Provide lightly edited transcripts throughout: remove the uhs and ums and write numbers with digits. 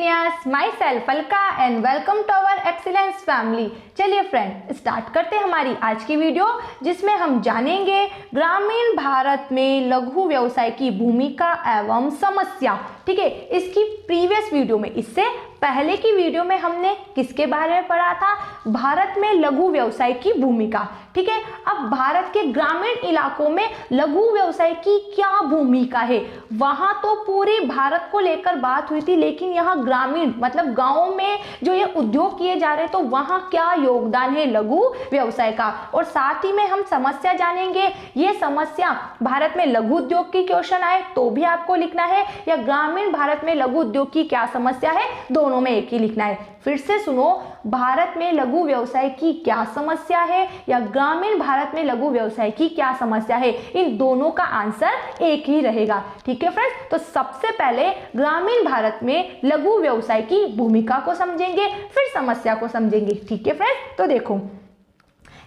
Engineers, myself Alka and welcome to our excellence family. चलिए friend, start करते हैं हमारी आज की वीडियो, जिसमें हम जानेंगे ग्रामीण भारत में लघु व्यवसाय की भूमिका एवं समस्या। ठीक है, इसकी प्रीवियस वीडियो में, इससे पहले की वीडियो में हमने किसके बारे में पढ़ा था? भारत में लघु व्यवसाय की भूमिका। ठीक है, अब भारत के ग्रामीण इलाकों में लघु व्यवसाय की क्या भूमिका है? वहां तो पूरे भारत को लेकर बात हुई थी, लेकिन यहाँ ग्रामीण मतलब गांव में जो ये उद्योग किए जा रहे हैं, तो वहां क्या योगदान है लघु व्यवसाय का। और साथ ही में हम समस्या जानेंगे। ये समस्या भारत में लघु उद्योग की क्वेश्चन आए तो भी आपको लिखना है, या ग्रामीण भारत में लघु उद्योग की क्या समस्या है, दोनों में एक ही लिखना है। फिर से सुनो, भारत में लघु व्यवसाय की क्या समस्या है या ग्रामीण भारत में लघु व्यवसाय की क्या समस्या है, इन दोनों का आंसर एक ही रहेगा। ठीक है फ्रेंड्स, तो सबसे पहले ग्रामीण भारत में लघु व्यवसाय की भूमिका को समझेंगे, फिर समस्या को समझेंगे। ठीक है फ्रेंड्स, तो देखो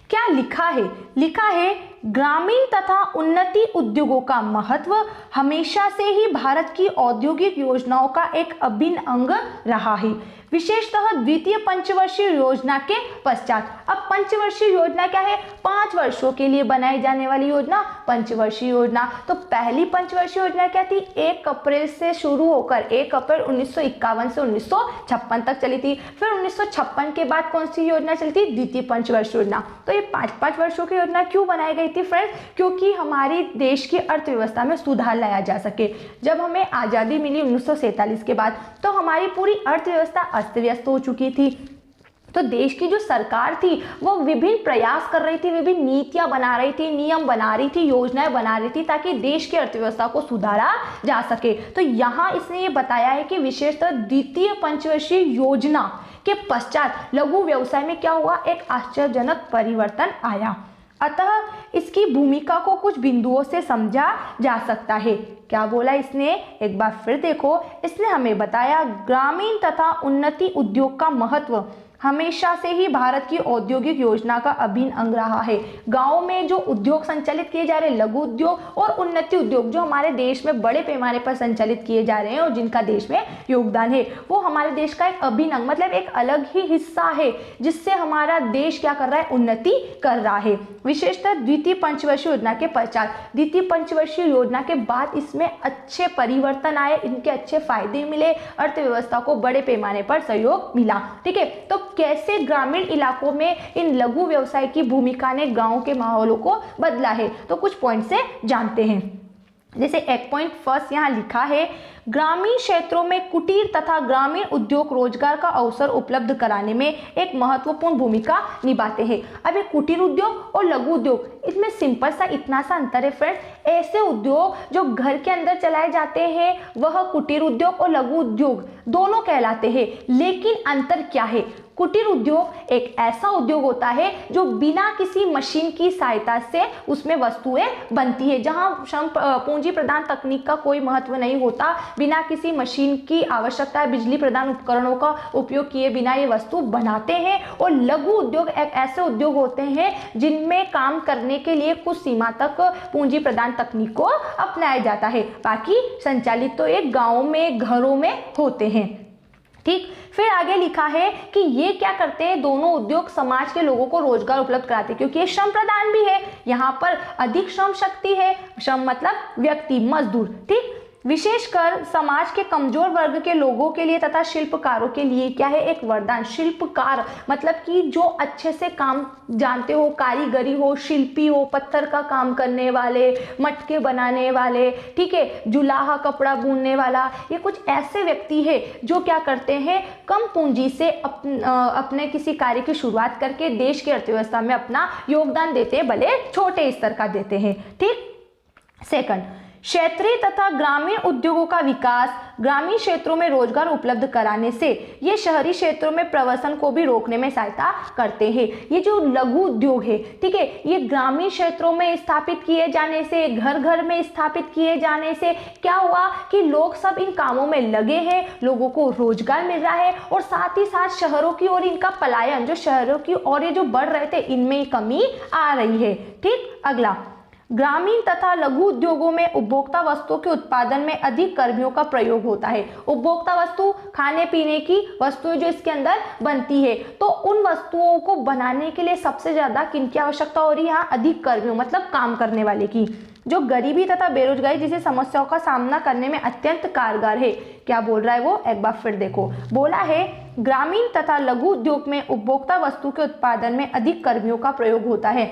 क्या लिखा है। लिखा है, ग्रामीण तथा उन्नति उद्योगों का महत्व हमेशा से ही भारत की औद्योगिक योजनाओं का एक अभिन्न अंग रहा है, विशेषतः द्वितीय पंचवर्षीय योजना के पश्चात। अब पंचवर्षीय योजना क्या है? 5 वर्षों के लिए बनाई जाने वाली योजना पंचवर्षीय योजना। तो पहली पंचवर्षीय योजना क्या थी? 1 अप्रैल से शुरू होकर 1 अप्रैल 1951 से 1956 तक चली थी। फिर 1956 के बाद कौन सी योजना चली थी? द्वितीय पंचवर्षीय योजना। तो ये 5-5 वर्षों की योजना क्यों बनाई गई थी फ्रेंड्स? क्योंकि हमारी देश की अर्थव्यवस्था में सुधार लाया जा सके। जब हमें आज़ादी मिली 1947 के बाद, तो हमारी पूरी अर्थव्यवस्था अस्त व्यस्त हो चुकी थी। तो देश की जो सरकार थी वो विभिन्न प्रयास कर रही थी, विभिन्न नीतियां बना रही थी, नियम बना रही थी, योजनाएं बना रही थी, ताकि देश की अर्थव्यवस्था को सुधारा जा सके। तो यहाँ इसने ये बताया है कि विशेषतः द्वितीय पंचवर्षीय योजना के पश्चात लघु व्यवसाय में क्या हुआ? एक आश्चर्यजनक परिवर्तन आया। अतः इसकी भूमिका को कुछ बिंदुओं से समझा जा सकता है। क्या बोला इसने? एक बार फिर देखो, इसने हमें बताया ग्रामीण तथा उन्नति उद्योग का महत्व हमेशा से ही भारत की औद्योगिक योजना का अभिन्न अंग रहा है। गांव में जो उद्योग संचालित किए जा रहे हैं, लघु उद्योग और उन्नति उद्योग, जो हमारे देश में बड़े पैमाने पर संचालित किए जा रहे हैं और जिनका देश में योगदान है, वो हमारे देश का एक अभिन्न अंग मतलब एक अलग ही हिस्सा है, जिससे हमारा देश क्या कर रहा है? उन्नति कर रहा है। विशेषतः द्वितीय पंचवर्षीय योजना के पश्चात, द्वितीय पंचवर्षीय योजना के बाद इसमें अच्छे परिवर्तन आए, इनके अच्छे फायदे मिले, अर्थव्यवस्था को बड़े पैमाने पर सहयोग मिला। ठीक है, तो कैसे ग्रामीण इलाकों में इन लघु व्यवसाय की भूमिका ने गांव के माहौलों को बदला है, तो कुछ पॉइंट से जानते हैं। जैसे एक पॉइंट फर्स्ट यहाँ लिखा है, ग्रामीण क्षेत्रों में कुटीर तथा ग्रामीण उद्योग रोजगार का अवसर उपलब्ध कराने में एक महत्वपूर्ण भूमिका निभाते हैं। अब ये कुटीर उद्योग और लघु उद्योग, इसमें सिंपल सा इतना सा अंतर है फ्रेंड्स। ऐसे उद्योग जो घर के अंदर चलाए जाते हैं वह कुटीर उद्योग और लघु उद्योग दोनों कहलाते हैं। लेकिन अंतर क्या है? कुटीर उद्योग एक ऐसा उद्योग होता है जो बिना किसी मशीन की सहायता से उसमें वस्तुएं बनती है, जहां श्रम पूंजी प्रदान तकनीक का कोई महत्व नहीं होता, बिना किसी मशीन की आवश्यकता, बिजली प्रदान उपकरणों का उपयोग किए बिना ये वस्तु बनाते हैं। और लघु उद्योग एक ऐसे उद्योग होते हैं जिनमें काम करने के लिए कुछ सीमा तक पूंजी प्रदान तकनीक को अपनाया जाता है, बाकी संचालित तो एक गाँव में, घरों में होते हैं। ठीक, फिर आगे लिखा है कि ये क्या करते हैं? दोनों उद्योग समाज के लोगों को रोजगार उपलब्ध कराते हैं, क्योंकि ये श्रम प्रदान भी है, यहाँ पर अधिक श्रम शक्ति है। श्रम मतलब व्यक्ति, मजदूर। ठीक, विशेषकर समाज के कमजोर वर्ग के लोगों के लिए तथा शिल्पकारों के लिए क्या है? एक वरदान। शिल्पकार मतलब कि जो अच्छे से काम जानते हो, कारीगरी हो, शिल्पी हो, पत्थर का काम करने वाले, मटके बनाने वाले, ठीक है, जुलाहा, कपड़ा बुनने वाला, ये कुछ ऐसे व्यक्ति है जो क्या करते हैं? कम पूंजी से अपने किसी कार्य की शुरुआत करके देश की अर्थव्यवस्था में अपना योगदान देते हैं, भले छोटे स्तर का देते हैं। ठीक, सेकंड, क्षेत्रीय तथा ग्रामीण उद्योगों का विकास ग्रामीण क्षेत्रों में रोजगार उपलब्ध कराने से ये शहरी क्षेत्रों में प्रवसन को भी रोकने में सहायता करते हैं। ये जो लघु उद्योग है, ठीक है, ये ग्रामीण क्षेत्रों में स्थापित किए जाने से, घर घर में स्थापित किए जाने से क्या हुआ कि लोग सब इन कामों में लगे हैं, लोगों को रोजगार मिल रहा है, और साथ ही साथ शहरों की ओर इनका पलायन, जो शहरों की ओर ये जो बढ़ रहे थे, इनमें कमी आ रही है। ठीक, अगला, ग्रामीण तथा लघु उद्योगों में उपभोक्ता वस्तुओं के उत्पादन में अधिक कर्मियों का प्रयोग होता है। उपभोक्ता वस्तु खाने पीने की वस्तुएं जो इसके अंदर बनती है, तो उन वस्तुओं को बनाने के लिए सबसे ज्यादा किनकी आवश्यकता हो रही है? यहाँ अधिक कर्मियों मतलब काम करने वाले की, जो गरीबी तथा बेरोजगारी जैसी समस्याओं का सामना करने में अत्यंत कारगर है। क्या बोल रहा है वो? एक बार फिर देखो, बोला है ग्रामीण तथा लघु उद्योग में उपभोक्ता वस्तु के उत्पादन में अधिक कर्मियों का प्रयोग होता है।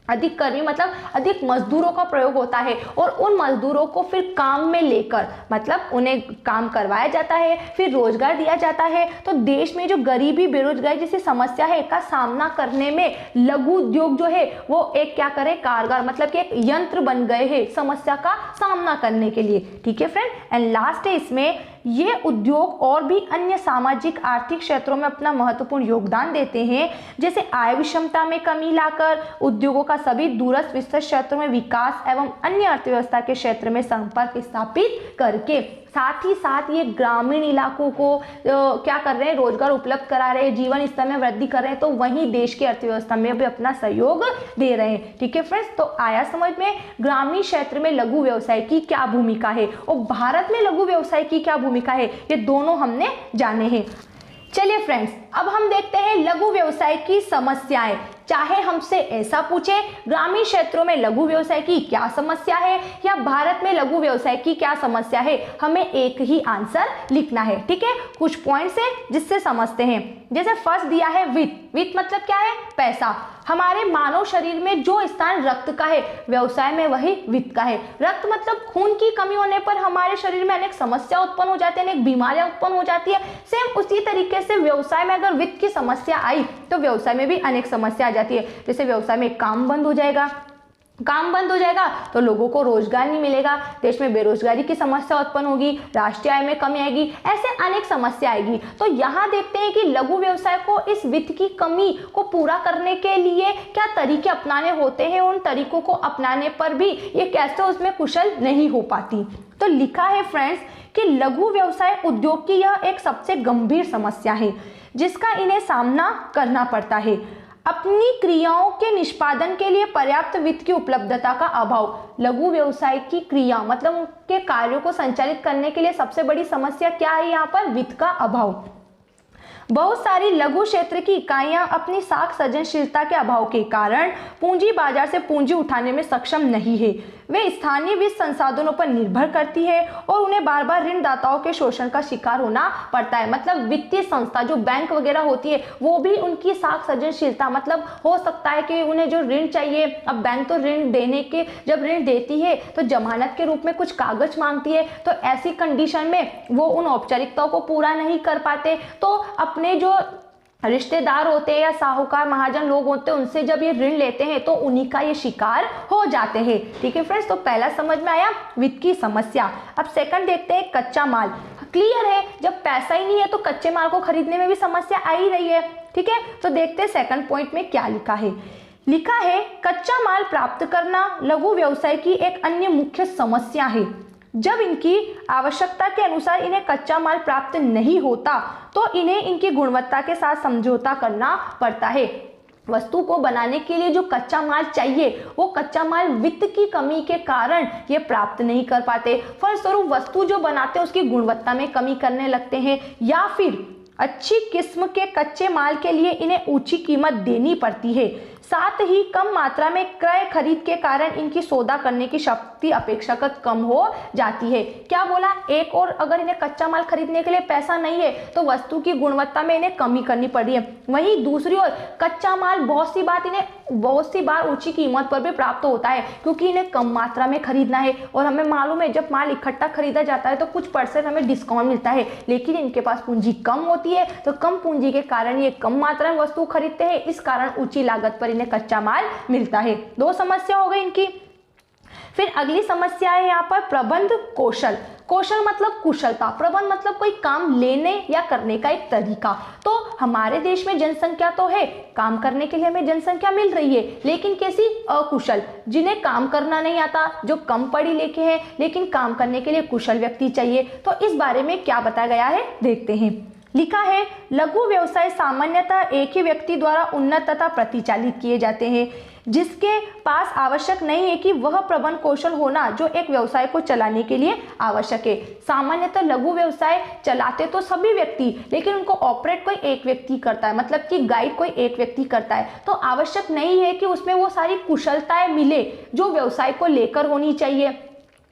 अधिक कर्मी मतलब अधिक मजदूरों का प्रयोग होता है, और उन मजदूरों को फिर काम में लेकर मतलब उन्हें काम करवाया जाता है, फिर रोजगार दिया जाता है। तो देश में जो गरीबी बेरोजगारी जैसी समस्या है का सामना करने में लघु उद्योग जो है वो एक क्या करे? कारगर मतलब कि एक यंत्र बन गए हैं समस्या का सामना करने के लिए। ठीक है फ्रेंड, एंड लास्ट है इसमें, ये उद्योग और भी अन्य सामाजिक आर्थिक क्षेत्रों में अपना महत्वपूर्ण योगदान देते हैं, जैसे आय विषमता में कमी लाकर उद्योगों का सभी दूरस्थ विस्तृत क्षेत्रों में विकास एवं अन्य अर्थव्यवस्था के क्षेत्र में संपर्क स्थापित करके। साथ ही साथ ये ग्रामीण इलाकों को क्या कर रहे हैं? रोजगार उपलब्ध करा रहे हैं, जीवन स्तर में वृद्धि कर रहे हैं, तो वहीं देश की अर्थव्यवस्था में भी अपना सहयोग दे रहे हैं। ठीक है फ्रेंड्स, तो आया समझ में ग्रामीण क्षेत्र में लघु व्यवसाय की क्या भूमिका है और भारत में लघु व्यवसाय की क्या भूमिका है, ये दोनों हमने जाने हैं। चलिए फ्रेंड्स, अब हम देखते हैं लघु व्यवसाय की समस्याएं। चाहे हमसे ऐसा पूछे ग्रामीण क्षेत्रों में लघु व्यवसाय की क्या समस्या है या भारत में लघु व्यवसाय की क्या समस्या है, हमें एक ही आंसर लिखना है। ठीक है, कुछ पॉइंट्स है जिससे समझते हैं। जैसे फर्स्ट दिया है वित्त। वित्त मतलब क्या है? पैसा। हमारे मानव शरीर में जो स्थान रक्त का है, व्यवसाय में वही वित्त का है। रक्त मतलब खून की कमी होने पर हमारे शरीर में अनेक समस्या उत्पन्न हो जाती है, अनेक बीमारियां उत्पन्न हो जाती है। सेम उसी तरीके से व्यवसाय में अगर वित्त की समस्या आई तो व्यवसाय में भी अनेक समस्या आ जाती है। जैसे व्यवसाय में काम बंद हो जाएगा, काम बंद हो जाएगा तो लोगों को रोजगार नहीं मिलेगा, देश में बेरोजगारी की समस्या उत्पन्न होगी, राष्ट्रीय आय में कमी आएगी, ऐसे अनेक समस्या आएगी। तो यहाँ देखते हैं कि लघु व्यवसाय को इस वित्त की कमी को पूरा करने के लिए क्या तरीके अपनाने होते हैं, उन तरीकों को अपनाने पर भी ये कैसे उसमें कुशल नहीं हो पाती। तो लिखा है फ्रेंड्स कि लघु व्यवसाय उद्योग की यह एक सबसे गंभीर समस्या है जिसका इन्हें सामना करना पड़ता है। अपनी क्रियाओं के निष्पादन के लिए पर्याप्त वित्त की उपलब्धता का अभाव। लघु व्यवसाय की क्रिया मतलब उनके कार्यों को संचालित करने के लिए सबसे बड़ी समस्या क्या है? यहाँ पर वित्त का अभाव। बहुत सारी लघु क्षेत्र की इकाइयां अपनी साख सृजनशीलता के अभाव के कारण पूंजी बाजार से पूंजी उठाने में सक्षम नहीं है। वे स्थानीय वित्त संसाधनों पर निर्भर करती है और उन्हें बार बार ऋणदाताओं के शोषण का शिकार होना पड़ता है। मतलब वित्तीय संस्था जो बैंक वगैरह होती है वो भी उनकी साख सृजनशीलता मतलब हो सकता है कि उन्हें जो ऋण चाहिए, अब बैंक तो ऋण देने के जब ऋण देती है तो जमानत के रूप में कुछ कागज मांगती है, तो ऐसी कंडीशन में वो उन औपचारिकताओं को पूरा नहीं कर पाते, तो अपने जो रिश्तेदार होते हैं या साहूकार महाजन लोग होते हैं उनसे जब ये ऋण लेते हैं तो उन्हीं का ये शिकार हो जाते हैं। ठीक है फ्रेंड्स, तो पहला समझ में आया वित्त की समस्या। अब सेकंड देखते हैं कच्चा माल। क्लियर है, जब पैसा ही नहीं है तो कच्चे माल को खरीदने में भी समस्या आ ही रही है। ठीक है, तो देखते हैं सेकंड पॉइंट में क्या लिखा है। लिखा है कच्चा माल प्राप्त करना लघु व्यवसाय की एक अन्य मुख्य समस्या है। जब इनकी आवश्यकता के अनुसार इन्हें कच्चा माल प्राप्त नहीं होता तो इन्हें इनकी गुणवत्ता के साथ समझौता करना पड़ता है। वस्तु को बनाने के लिए जो कच्चा माल चाहिए वो कच्चा माल वित्त की कमी के कारण ये प्राप्त नहीं कर पाते। फलस्वरूप वस्तु जो बनाते हैं उसकी गुणवत्ता में कमी करने लगते हैं, या फिर अच्छी किस्म के कच्चे माल के लिए इन्हें ऊंची कीमत देनी पड़ती है। साथ ही कम मात्रा में क्रय खरीद के कारण इनकी सौदा करने की शक्ति अपेक्षाकृत कम हो जाती है। क्या बोला? एक और अगर इन्हें कच्चा माल खरीदने के लिए पैसा नहीं है तो वस्तु की गुणवत्ता में इन्हें कमी करनी पड़ रही है। वहीं दूसरी ओर कच्चा माल बहुत सी बार ऊंची कीमत पर भी प्राप्त होता है क्योंकि इन्हें कम मात्रा में खरीदना है, और हमें मालूम है जब माल इकट्ठा खरीदा जाता है तो कुछ % हमें डिस्काउंट मिलता है, लेकिन इनके पास पूंजी कम होती है तो कम पूंजी के कारण ये कम मात्रा में वस्तु खरीदते हैं, इस कारण ऊंची लागत पर इन्हें कच्चा माल मिलता है। दो समस्या हो गई इनकी। फिर अगली समस्या है यहाँ पर प्रबंध कौशल। कौशल मतलब कुशलता, प्रबंध मतलब कोई काम लेने या करने का एक तरीका। तो हमारे देश में जनसंख्या तो है, काम करने के लिए हमें जनसंख्या मिल रही है, लेकिन कैसी? अकुशल, जिन्हें काम करना नहीं आता, जो कम पढ़ी लिखे हैं लेकिन काम करने के लिए कुशल व्यक्ति चाहिए। तो इस बारे में क्या बताया गया है देखते हैं। लिखा है लघु व्यवसाय सामान्यतः एक ही व्यक्ति द्वारा उन्नत तथा प्रतिचालित किए जाते हैं। जिसके पास आवश्यक नहीं है कि वह प्रबंध कौशल होना जो एक व्यवसाय को चलाने के लिए आवश्यक है। सामान्यतः लघु व्यवसाय चलाते तो सभी व्यक्ति, लेकिन उनको ऑपरेट कोई एक व्यक्ति करता है, मतलब कि गाइड कोई एक व्यक्ति करता है। तो आवश्यक नहीं है कि उसमें वो सारी कुशलताएं मिले जो व्यवसाय को लेकर होनी चाहिए,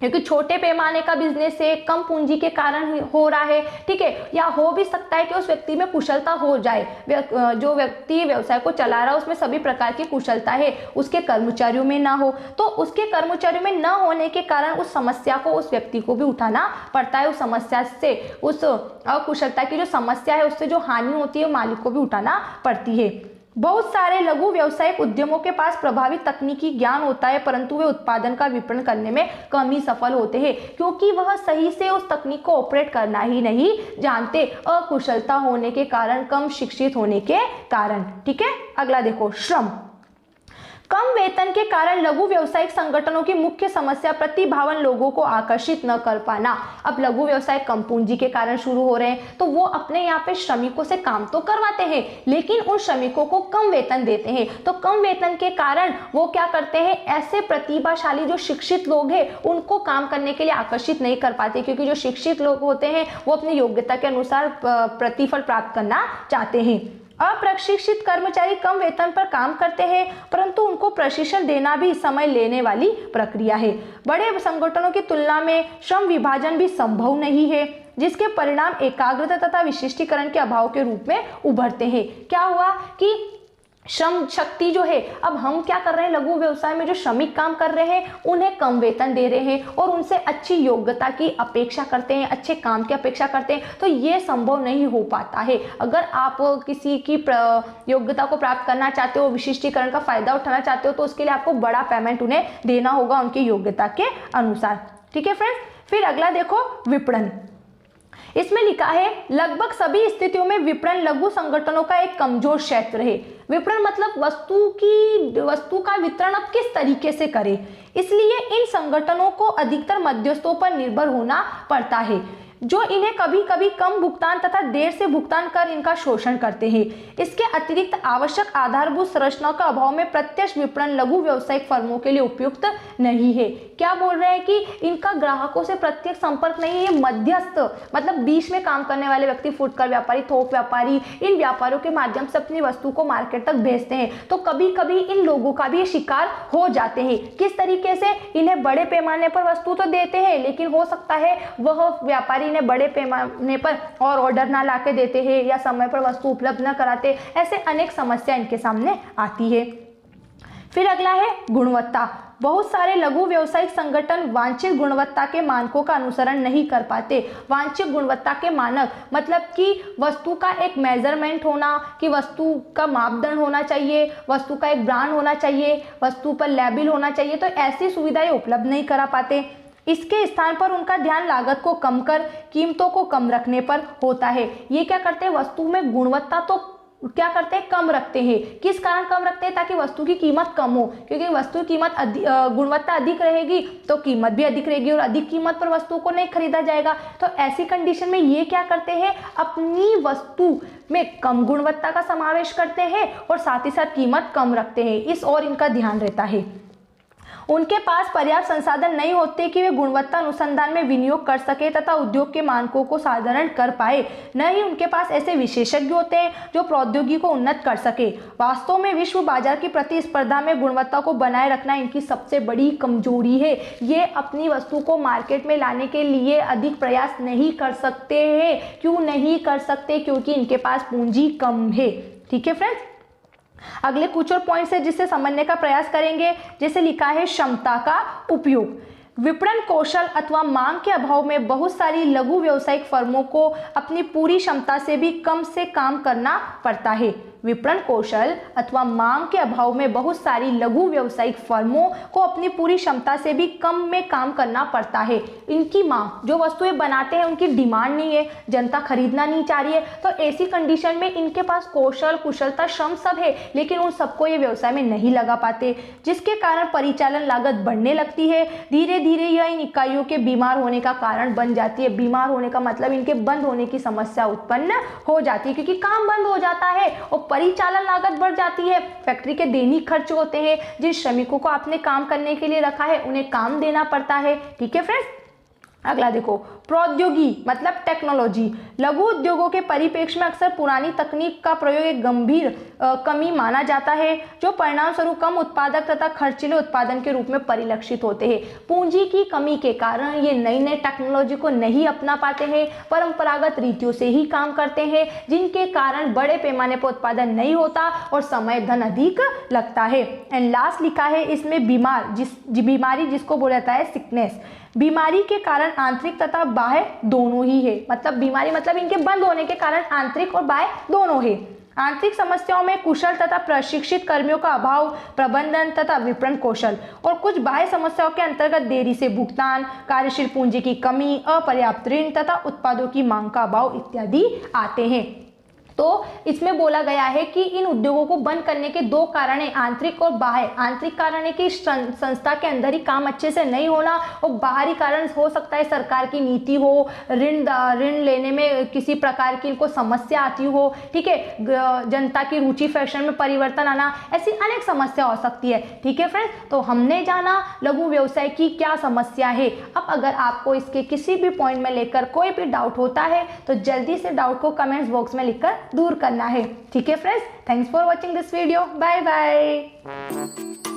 क्योंकि छोटे पैमाने का बिजनेस है, कम पूंजी के कारण हो रहा है, ठीक है। या हो भी सकता है कि उस व्यक्ति में कुशलता हो जाए, जो व्यक्ति व्यवसाय को चला रहा है उसमें सभी प्रकार की कुशलता है, उसके कर्मचारियों में ना हो, तो उसके कर्मचारियों में न होने के कारण उस समस्या को उस व्यक्ति को भी उठाना पड़ता है। उस समस्या से, उस अकुशलता की जो समस्या है उससे जो हानि होती है मालिक को भी उठाना पड़ती है। बहुत सारे लघु व्यावसायिक उद्यमों के पास प्रभावी तकनीकी ज्ञान होता है, परंतु वे उत्पादन का विपणन करने में कम ही सफल होते हैं, क्योंकि वह सही से उस तकनीक को ऑपरेट करना ही नहीं जानते, अकुशलता होने के कारण, कम शिक्षित होने के कारण, ठीक है। अगला देखो, श्रम। कम वेतन के कारण लघु व्यावसायिक संगठनों की मुख्य समस्या प्रतिभावान लोगों को आकर्षित न कर पाना। अब लघु व्यवसाय कम पूंजी के कारण शुरू हो रहे हैं, तो वो अपने यहाँ पे श्रमिकों से काम तो करवाते हैं, लेकिन उन श्रमिकों को कम वेतन देते हैं। तो कम वेतन के कारण वो क्या करते हैं, ऐसे प्रतिभाशाली जो शिक्षित लोग हैं उनको काम करने के लिए आकर्षित नहीं कर पाते, क्योंकि जो शिक्षित लोग होते हैं वो अपनी योग्यता के अनुसार प्रतिफल प्राप्त करना चाहते हैं। अप्रशिक्षित कर्मचारी कम वेतन पर काम करते हैं, परंतु उनको प्रशिक्षण देना भी समय लेने वाली प्रक्रिया है। बड़े संगठनों की तुलना में श्रम विभाजन भी संभव नहीं है, जिसके परिणाम एकाग्रता तथा विशिष्टीकरण के अभाव के रूप में उभरते हैं। क्या हुआ कि श्रम शक्ति जो है, अब हम क्या कर रहे हैं, लघु व्यवसाय में जो श्रमिक काम कर रहे हैं उन्हें कम वेतन दे रहे हैं और उनसे अच्छी योग्यता की अपेक्षा करते हैं, अच्छे काम की अपेक्षा करते हैं, तो ये संभव नहीं हो पाता है। अगर आप किसी की योग्यता को प्राप्त करना चाहते हो, विशिष्टीकरण का फायदा उठाना चाहते हो, तो उसके लिए आपको बड़ा पेमेंट उन्हें देना होगा उनकी योग्यता के अनुसार, ठीक है फ्रेंड्स। फिर अगला देखो, विपणन। इसमें लिखा है लगभग सभी स्थितियों में विपणन लघु संगठनों का एक कमजोर क्षेत्र है। विपणन मतलब वस्तु का वितरण अब किस तरीके से करें, इसलिए इन संगठनों को अधिकतर मध्यस्थों पर निर्भर होना पड़ता है, जो इन्हें कभी कभी कम भुगतान तथा देर से भुगतान कर इनका शोषण करते हैं। इसके अतिरिक्त आवश्यक आधारभूत संरचनाओं का अभाव में प्रत्यक्ष विपणन लघु व्यावसायिक फर्मों के लिए उपयुक्त नहीं है। क्या बोल रहे हैं कि इनका ग्राहकों से प्रत्यक्ष संपर्क नहीं है, मध्यस्थ मतलब बीच में काम करने वाले व्यक्ति, फुटकर व्यापारी, थोक व्यापारी, इन व्यापारियों के माध्यम से अपनी वस्तु को मार्केट तक भेजते हैं। तो कभी कभी इन लोगों का भी शिकार हो जाते हैं। किस तरीके से, इन्हें बड़े पैमाने पर वस्तु तो देते हैं, लेकिन हो सकता है वह व्यापारी इन्हें बड़े पैमाने पर और ऑर्डर ना लाके देते हैं या समय पर वस्तु उपलब्ध न कराते। ऐसे अनेक समस्या इनके सामने आती है। फिर अगला है गुणवत्ता। बहुत सारे लघु व्यावसायिक संगठन वांछित गुणवत्ता के मानकों का अनुसरण नहीं कर पाते। वांछित गुणवत्ता के मानक मतलब कि वस्तु का एक मेजरमेंट होना, कि वस्तु का मापदंड होना चाहिए, वस्तु का एक ब्रांड होना चाहिए, वस्तु पर लेबल होना चाहिए, तो ऐसी सुविधाएं उपलब्ध नहीं करा पाते। इसके स्थान पर उनका ध्यान लागत को कम कर कीमतों को कम रखने पर होता है। ये क्या करते हैं, वस्तु में गुणवत्ता तो क्या करते हैं, कम रखते हैं। किस कारण कम रखते हैं, ताकि वस्तु की कीमत कम हो, क्योंकि वस्तु की कीमत गुणवत्ता अधिक रहेगी तो कीमत भी अधिक रहेगी और अधिक कीमत पर वस्तु को नहीं खरीदा जाएगा। तो ऐसी कंडीशन में ये क्या करते हैं, अपनी वस्तु में कम गुणवत्ता का समावेश करते हैं और साथ ही साथ कीमत कम रखते हैं। इस और इनका ध्यान रहता है। उनके पास पर्याप्त संसाधन नहीं होते कि वे गुणवत्ता अनुसंधान में विनियोग कर सके तथा उद्योग के मानकों को साधारण कर पाए। न ही उनके पास ऐसे विशेषज्ञ होते हैं जो प्रौद्योगिकी को उन्नत कर सके। वास्तव में विश्व बाजार की प्रतिस्पर्धा में गुणवत्ता को बनाए रखना इनकी सबसे बड़ी कमजोरी है। ये अपनी वस्तु को मार्केट में लाने के लिए अधिक प्रयास नहीं कर सकते हैं। क्यों नहीं कर सकते, क्योंकि इनके पास पूंजी कम है। ठीक है फ्रेंड्स, अगले कुछ और पॉइंट्स है जिससे समझने का प्रयास करेंगे। जैसे लिखा है क्षमता का उपयोग। विपणन कौशल अथवा मांग के अभाव में बहुत सारी लघु व्यावसायिक फर्मों को अपनी पूरी क्षमता से भी कम से काम करना पड़ता है। विपणन कौशल अथवा मांग के अभाव में बहुत सारी लघु व्यावसायिक फर्मों को अपनी पूरी क्षमता से भी कम में काम करना पड़ता है। इनकी मांग, जो वस्तुएं बनाते हैं उनकी डिमांड नहीं है, जनता खरीदना नहीं चाह रही है। तो ऐसी कंडीशन में इनके पास कौशल, कुशलता, श्रम सब है, लेकिन उन सबको ये व्यवसाय में नहीं लगा पाते, जिसके कारण परिचालन लागत बढ़ने लगती है। धीरे धीरे यह इन इकाइयों के बीमार होने का कारण बन जाती है। बीमार होने का मतलब इनके बंद होने की समस्या उत्पन्न हो जाती है, क्योंकि काम बंद हो जाता है और परिचालन लागत बढ़ जाती है, फैक्ट्री के दैनिक खर्च होते हैं, जिन श्रमिकों को आपने काम करने के लिए रखा है उन्हें काम देना पड़ता है। ठीक है फ्रेंड्स, अगला देखो, प्रौद्योगिकी मतलब टेक्नोलॉजी। लघु उद्योगों के परिप्रेक्ष्य में अक्सर पुरानी तकनीक का प्रयोग एक गंभीर कमी माना जाता है, जो परिणाम स्वरूप कम उत्पादक तथा खर्चीले उत्पादन के रूप में परिलक्षित होते हैं। पूंजी की कमी के कारण ये नई नई टेक्नोलॉजी को नहीं अपना पाते हैं, परंपरागत रीतियों से ही काम करते हैं, जिनके कारण बड़े पैमाने पर उत्पादन नहीं होता और समय धन अधिक लगता है। एंड लास्ट लिखा है इसमें बीमारी जिसको बोला जाता है सिकनेस। बीमारी के कारण आंतरिक तथा बाह्य दोनों ही है, मतलब बीमारी मतलब इनके बंद होने के कारण आंतरिक और बाह्य दोनों है। आंतरिक समस्याओं में कुशल तथा प्रशिक्षित कर्मियों का अभाव, प्रबंधन तथा विपणन कौशल, और कुछ बाह्य समस्याओं के अंतर्गत देरी से भुगतान, कार्यशील पूंजी की कमी, अपर्याप्त ऋण तथा उत्पादों की मांग का अभाव इत्यादि आते हैं। तो इसमें बोला गया है कि इन उद्योगों को बंद करने के दो कारण है, आंतरिक और बाह्य। आंतरिक कारण है कि संस्था के अंदर ही काम अच्छे से नहीं होना, और बाहरी कारण हो सकता है सरकार की नीति हो, ऋण लेने में किसी प्रकार की इनको समस्या आती हो, ठीक है, जनता की रुचि फैशन में परिवर्तन आना, ऐसी अनेक समस्या हो सकती है। ठीक है फ्रेंड्स, तो हमने जाना लघु व्यवसाय की क्या समस्या है। अब अगर आपको इसके किसी भी पॉइंट में लेकर कोई भी डाउट होता है तो जल्दी से डाउट को कमेंट्स बॉक्स में लिखकर दूर करना है। ठीक है friends, thanks for watching this video, bye bye.